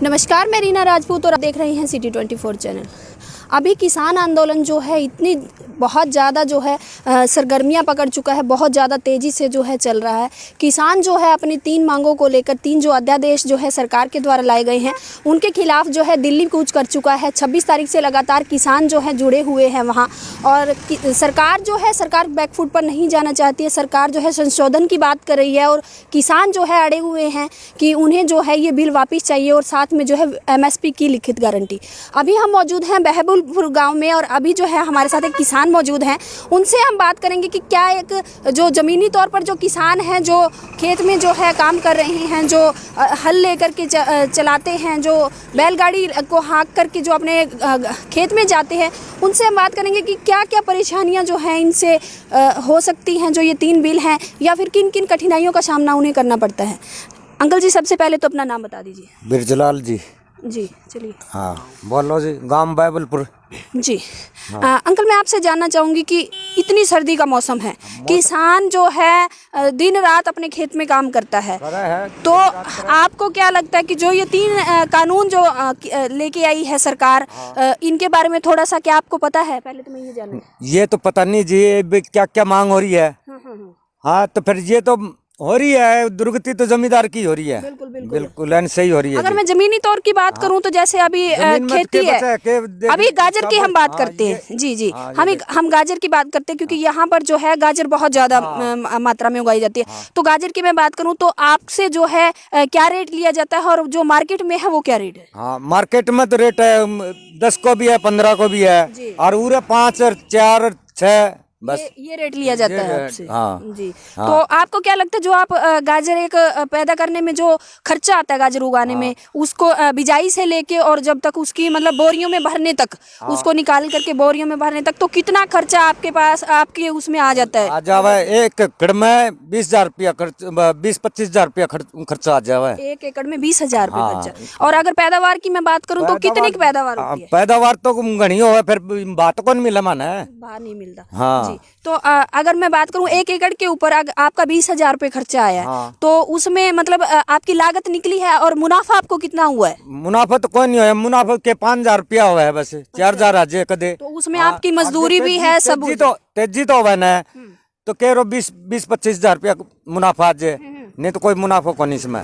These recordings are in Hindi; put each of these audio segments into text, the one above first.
नमस्कार, मैं रीना राजपूत और आप देख रहे हैं सिटी 24 चैनल। अभी किसान आंदोलन जो है इतनी बहुत ज़्यादा जो है सरगर्मियां पकड़ चुका है, बहुत ज़्यादा तेज़ी से जो है चल रहा है। किसान जो है अपनी 3 मांगों को लेकर 3 जो अध्यादेश जो है सरकार के द्वारा लाए गए हैं उनके खिलाफ जो है दिल्ली कूच कर चुका है। 26 तारीख से लगातार किसान जो है जुड़े हुए हैं वहाँ, और सरकार बैकफुट पर नहीं जाना चाहती है। सरकार जो है संशोधन की बात कर रही है और किसान जो है अड़े हुए हैं कि उन्हें जो है ये बिल वापस चाहिए और साथ में जो है MSP की लिखित गारंटी। अभी हम मौजूद हैं बहबुलपुर गाँव में और अभी जो है हमारे साथ एक किसान मौजूद हैं। उनसे हम बात करेंगे कि क्या एक जो ज़मीनी तौर पर जो किसान हैं, जो खेत में जो है काम कर रहे हैं, जो हल लेकर के चलाते हैं, जो बैलगाड़ी को हाँक करके जो अपने खेत में जाते हैं, उनसे हम बात करेंगे कि क्या क्या परेशानियां जो हैं इनसे हो सकती हैं जो ये 3 बिल हैं, या फिर किन किन कठिनाइयों का सामना उन्हें करना पड़ता है। अंकल जी, सबसे पहले तो अपना नाम बता दीजिए। बिरजलाल जी। जी चलिए। हाँ बोलो जी। गांव बहबुलपुर जी। अंकल, मैं आपसे जानना चाहूँगी कि इतनी सर्दी का मौसम है, किसान जो है दिन रात अपने खेत में काम करता है, तो आपको क्या लगता है कि जो ये 3 कानून जो लेके आई है सरकार, इनके बारे में थोड़ा सा क्या आपको पता है? पहले तो मैं ये जानूँ। ये तो पता नहीं जी, क्या क्या मांग हो रही है। हाँ तो फिर ये तो हो रही है, दुर्गति तो जमींदार की हो रही है। बिल्कुल सही हो रही है। अगर मैं जमीनी तौर की बात करूं तो जैसे अभी खेती है, अभी गाजर की हम बात करते हैं। जी हम गाजर की बात करते हैं क्योंकि यहाँ पर जो है गाजर बहुत ज्यादा मात्रा में उगाई जाती है। तो गाजर की मैं बात करूँ तो आपसे जो है क्या रेट लिया जाता है और जो मार्केट में है वो क्या रेट है? हाँ, मार्केट में तो रेट है 10 को भी है, 15 को भी है, और पूरे 5 और 4 और 6 बस ये रेट लिया जाता है आपसे। हाँ। जी। हाँ। तो आपको क्या लगता है जो आप गाजर एक पैदा करने में जो खर्चा आता है गाजर उगाने में, उसको बिजाई से लेके और जब तक उसकी मतलब बोरियों में भरने तक, उसको निकाल करके बोरियों में भरने तक, तो कितना खर्चा आपके पास आपके उसमें आ जाता है? आ जावा 1 एकड़ में 20,000 रुपया, 20-25,000 रुपया खर्चा आ जावा। 1 एकड़ में 20,000 रुपये खर्चा। और अगर पैदावार की मैं बात करूँ तो कितनी की पैदावार होती है? पैदावार तो घनी हो, फिर बात को नहीं मिला माना है, बाहर नहीं मिलता। हाँ। तो अगर मैं बात करूं 1 एकड़ के ऊपर आपका 20,000 रुपये खर्चा आया है, तो उसमें मतलब आपकी लागत निकली है और मुनाफा आपको कितना हुआ है? मुनाफा तो कोई नहीं हुआ, मुनाफा के 5,000 रुपया हुआ है बस। 4,000 आज कदे। तो उसमें आपकी मजदूरी भी है, सब तेजी तो हुआ ना, तो कह रहे 20-25,000 रुपया मुनाफा आज, नहीं तो कोई मुनाफा को नहीं इसमें।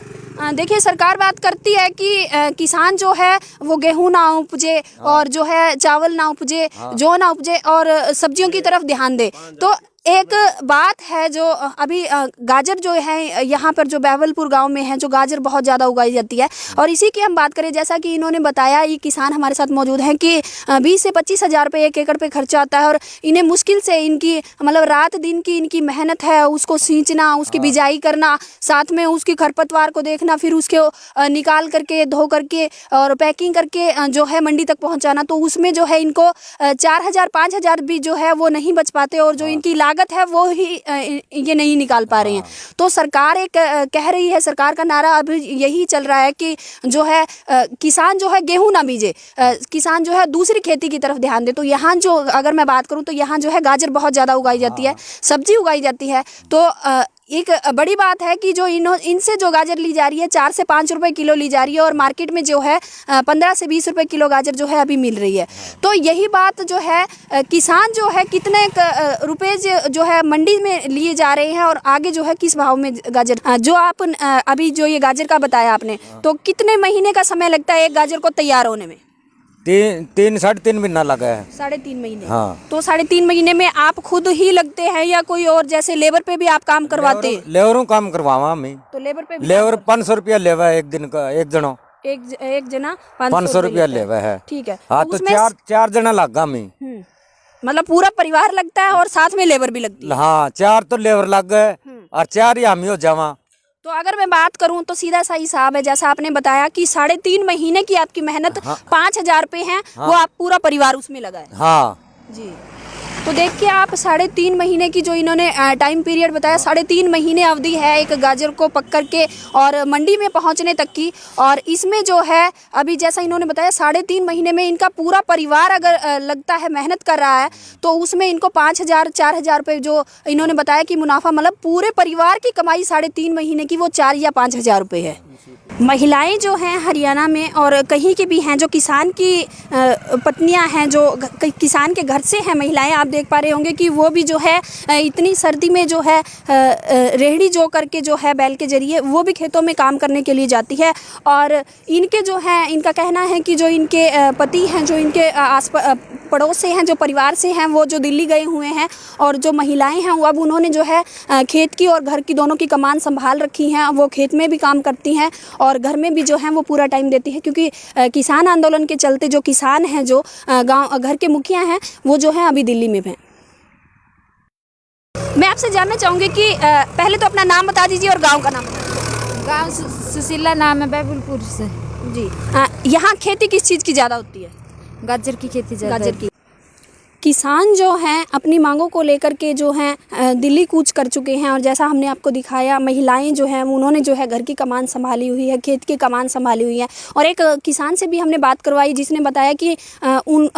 देखिए, सरकार बात करती है कि किसान जो है वो गेहूं ना उपजे और जो है चावल ना उपजे, जौ ना उपजे और सब्जियों की तरफ ध्यान दे। तो एक बात है जो अभी गाजर जो है यहाँ पर जो बहबुलपुर गांव में है, जो गाजर बहुत ज़्यादा उगाई जाती है, और इसी की हम बात करें, जैसा कि इन्होंने बताया, ये किसान हमारे साथ मौजूद हैं कि 20 से 25,000 रुपये 1 एकड़ पे खर्चा आता है, और इन्हें मुश्किल से इनकी मतलब रात दिन की इनकी मेहनत है, उसको सींचना, उसकी बिजाई करना, साथ में उसकी खरपतवार को देखना, फिर उसके निकाल करके धो करके और पैकिंग करके जो है मंडी तक पहुँचाना। तो उसमें जो है इनको 4,000-5,000 भी जो है वो नहीं बच पाते, और जो इनकी लागत है वो ही ये नहीं निकाल पा रहे हैं। तो सरकार एक कह रही है, सरकार का नारा अभी यही चल रहा है कि जो है किसान जो है गेहूं ना बीजे, किसान जो है दूसरी खेती की तरफ ध्यान दे। तो यहाँ जो अगर मैं बात करूं तो यहाँ जो है गाजर बहुत ज़्यादा उगाई जाती है, सब्जी उगाई जाती है। तो एक बड़ी बात है कि जो इनसे जो गाजर ली जा रही है 4 से 5 रुपए किलो ली जा रही है, और मार्केट में जो है 15 से 20 रुपए किलो गाजर जो है अभी मिल रही है। तो यही बात जो है किसान जो है कितने रुपए जो है मंडी में लिए जा रहे हैं, और आगे जो है किस भाव में गाजर, जो आप अभी जो ये गाजर का बताया आपने, तो कितने महीने का समय लगता है एक गाजर को तैयार होने में? 3-3.5 महीना लगा है। 3.5 महीने। हाँ। तो 3.5 महीने में आप खुद ही लगते हैं या कोई और जैसे लेबर पे भी आप काम करवाते हैं? लेबरों काम करवावा हमें। तो लेबर पे भी लेबर 500 रुपया लेवा है एक दिन का, एक जनो एक जना 500 रुपया लेवा है। ठीक है। हाँ, तो 4 जना लगा हमें, मतलब पूरा परिवार लगता है और साथ में लेबर भी लगती है। हाँ, 4 तो लेबर लग गए और 4 ही हम हो जावा। तो अगर मैं बात करूं तो सीधा सा हिसाब है, जैसा आपने बताया कि 3.5 महीने की आपकी मेहनत 5,000 रुपये है, वो आप पूरा परिवार उसमें लगा है। हाँ जी। तो देखिए आप 3.5 महीने की जो इन्होंने टाइम पीरियड बताया, 3.5 महीने अवधि है एक गाजर को पक करके और मंडी में पहुंचने तक की। और इसमें जो है अभी जैसा इन्होंने बताया 3.5 महीने में इनका पूरा परिवार अगर लगता है, मेहनत कर रहा है, तो उसमें इनको 5,000-4,000 रुपये जो इन्होंने बताया कि मुनाफा, मतलब पूरे परिवार की कमाई 3.5 महीने की वो 4 या 5,000 रुपये है। महिलाएं जो हैं हरियाणा में और कहीं के भी हैं, जो किसान की पत्नियां हैं, जो किसान के घर से हैं महिलाएं, आप देख पा रहे होंगे कि वो भी जो है इतनी सर्दी में जो है रेहड़ी जो करके जो है बैल के जरिए वो भी खेतों में काम करने के लिए जाती है। और इनके जो है, इनका कहना है कि जो इनके पति हैं, जो इनके आस पड़ोस से हैं, जो परिवार से हैं, वो जो दिल्ली गए हुए हैं और जो महिलाएं हैं वो अब उन्होंने जो है खेत की और घर की दोनों की कमान संभाल रखी हैं। वो खेत में भी काम करती हैं और घर में भी जो है वो पूरा टाइम देती है, क्योंकि किसान आंदोलन के चलते जो किसान हैं, जो गांव घर के मुखिया हैं, वो जो है अभी दिल्ली में हैं। मैं आपसे जानना चाहूँगी कि पहले तो अपना नाम बता दीजिए और गांव का नाम बता दीजिए। गांव सुशीला नाम है, बैबुलपुर से जी। यहाँ खेती किस चीज़ की ज़्यादा होती है? गाजर की खेती ज़्यादा गाजर की। किसान जो हैं अपनी मांगों को लेकर के जो हैं दिल्ली कूच कर चुके हैं और जैसा हमने आपको दिखाया, महिलाएं जो हैं उन्होंने जो है घर की कमान संभाली हुई है, खेत की कमान संभाली हुई है। और एक किसान से भी हमने बात करवाई जिसने बताया कि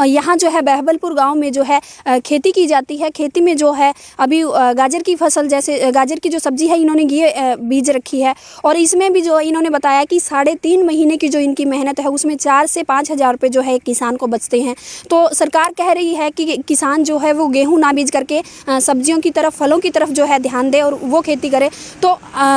यहाँ जो है बहबलपुर गांव में जो है खेती की जाती है। खेती में जो है अभी गाजर की फसल, जैसे गाजर की जो सब्ज़ी है, इन्होंने ये बीज रखी है और इसमें भी जो इन्होंने बताया कि 3.5 महीने की जो इनकी मेहनत है उसमें 4 से 5 हज़ार रुपये जो है एक किसान को बचते हैं। तो सरकार कह रही है कि किसान जो है वो गेहूं ना बीज करके सब्जियों की तरफ, फलों की तरफ जो है ध्यान दे और वो खेती करे। तो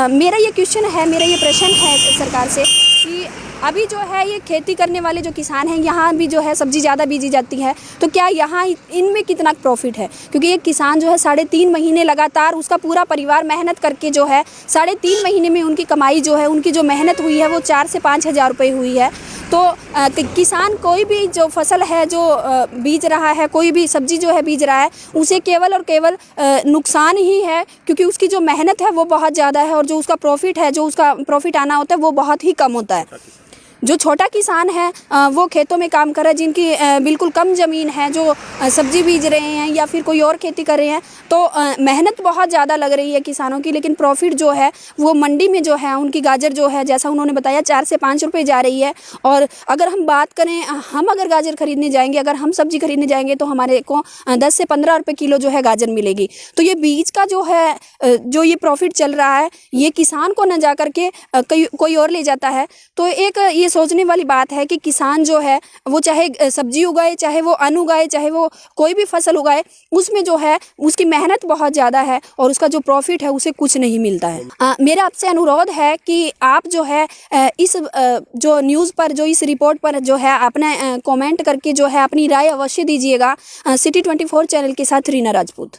मेरा ये क्वेश्चन है, मेरा ये प्रश्न है सरकार से कि अभी जो है ये खेती करने वाले जो किसान हैं, यहाँ भी जो है सब्जी ज़्यादा बीजी जाती है, तो क्या यहाँ इनमें कितना प्रॉफिट है? क्योंकि ये किसान जो है 3.5 महीने लगातार, उसका पूरा परिवार मेहनत करके जो है 3.5 महीने में उनकी कमाई जो है, उनकी जो मेहनत हुई है वो 4 से 5 हज़ार रुपये हुई है। तो किसान कोई भी जो फसल है जो बीज रहा है, कोई भी सब्जी जो है बीज रहा है, उसे केवल और केवल नुकसान ही है, क्योंकि उसकी जो मेहनत है वो बहुत ज़्यादा है और जो उसका प्रॉफिट है, जो उसका प्रॉफिट आना होता है वो बहुत ही कम होता है। जो छोटा किसान है वो खेतों में काम कर रहा है, जिनकी बिल्कुल कम ज़मीन है, जो सब्जी बीज रहे हैं या फिर कोई और खेती कर रहे हैं, तो मेहनत बहुत ज़्यादा लग रही है किसानों की, लेकिन प्रॉफिट जो है वो मंडी में जो है उनकी गाजर जो है, जैसा उन्होंने बताया, 4 से 5 रुपये जा रही है। और अगर हम बात करें, हम अगर गाजर खरीदने जाएंगे, अगर हम सब्जी खरीदने जाएंगे तो हमारे को 10 से 15 रुपये किलो जो है गाजर मिलेगी। तो ये बीज का जो है जो ये प्रॉफिट चल रहा है, ये किसान को न जा कर के कोई और ले जाता है। तो एक ये सोचने वाली बात है कि किसान जो है वो चाहे सब्जी उगाए, चाहे वो अन्न उगाए, चाहे वो कोई भी फसल उगाए, उसमें जो है उसकी मेहनत बहुत ज़्यादा है और उसका जो प्रॉफिट है उसे कुछ नहीं मिलता है। मेरा आपसे अनुरोध है कि आप जो है इस जो न्यूज़ पर, जो इस रिपोर्ट पर जो है अपने कमेंट करके जो है अपनी राय अवश्य दीजिएगा। सिटी 24 चैनल के साथ रीना राजपूत।